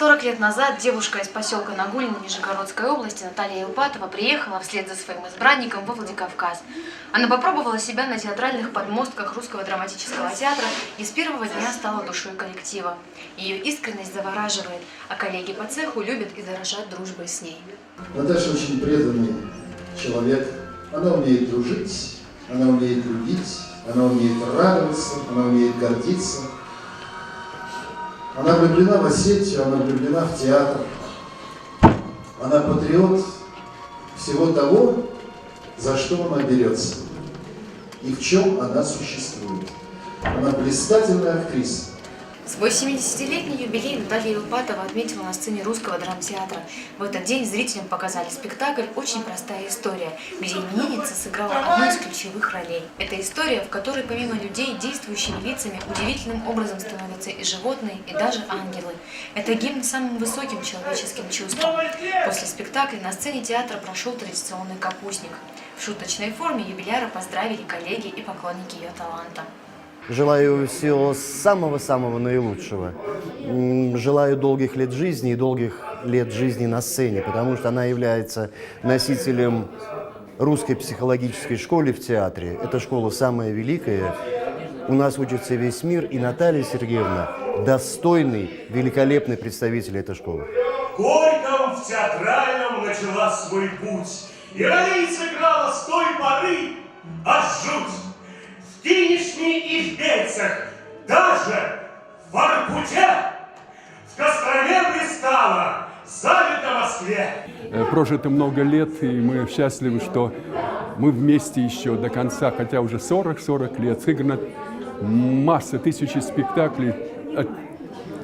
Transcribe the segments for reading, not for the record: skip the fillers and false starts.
40 лет назад девушка из поселка Нагульно Нижегородской области Наталья Илпатова приехала вслед за своим избранником во Владикавказ. Она попробовала себя на театральных подмостках Русского драматического театра и с первого дня стала душой коллектива. Ее искренность завораживает, а коллеги по цеху любят и дорожат дружбой с ней. Наташа очень преданный человек. Она умеет дружить, она умеет любить, она умеет радоваться, она умеет гордиться. Она влюблена в Осетию, она влюблена в театр. Она патриот всего того, за что она берется и в чем она существует. Она блистательная актриса. Свой 70-летний юбилей Наталья Илпатова отметила на сцене Русского драмтеатра. В этот день зрителям показали спектакль «Очень простая история», где именинница сыграла одну из ключевых ролей. Это история, в которой помимо людей действующими лицами удивительным образом становятся и животные, и даже ангелы. Это гимн самым высоким человеческим чувствам. После спектакля на сцене театра прошел традиционный капустник. В шуточной форме юбиляра поздравили коллеги и поклонники ее таланта. Желаю всего самого-самого наилучшего. Желаю долгих лет жизни и долгих лет жизни на сцене, потому что она является носителем русской психологической школы в театре. Эта школа самая великая. У нас учится весь мир, и Наталья Сергеевна достойный, великолепный представитель этой школы. Горьком в театральном начала свой путь, и ролей сыграла с той поры аж жуть. В Кинешме и в Бельцах, даже в Воркуте, в Костроме блистала, залита в Москве. Прожито много лет, и мы счастливы, что мы вместе еще до конца, хотя уже 40 лет, сыграно масса, тысячи спектаклей,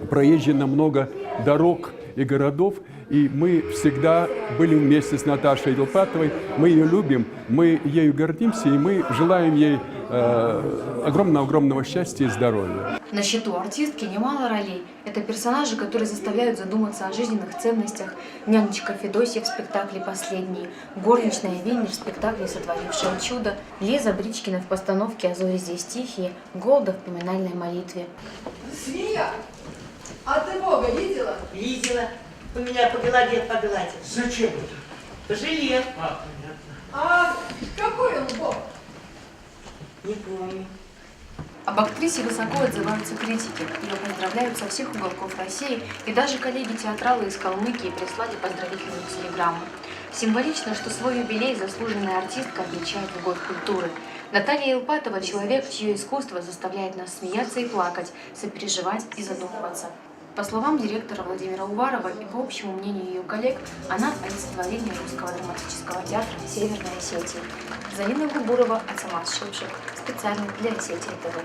проезжено много дорог и городов, и мы всегда были вместе с Наташей Илпатовой. Мы ее любим, мы ею гордимся, и мы желаем ей огромного счастья и здоровья. На счету артистки немало ролей. Это персонажи, которые заставляют задуматься о жизненных ценностях. Нянечка Федосья в спектакле «Последний», горничная Винер в спектакле «Сотворившая чудо», Лиза Бричкина в постановке «А зори здесь тихие», Голда в поминальной молитве. Свинья, а ты Бога видела? Видела. У меня повела дед погладил. Зачем это? Пожалел. Понятно. А какой он Бог? Не помню. Об актрисе высоко отзываются критики. Ее поздравляют со всех уголков России, и даже коллеги-театралы из Калмыкии прислали поздравительную телеграмму. Символично, что свой юбилей заслуженная артистка отмечает в Год культуры. Наталья Илпатова – человек, чье искусство заставляет нас смеяться и плакать, сопереживать и задумываться. По словам директора Владимира Уварова и по общему мнению ее коллег, она – олицетворение Русского драматического театра Северной Осетии. Зарина Губурова, Ацамас Шипшик. Специально для Осетии ТВ.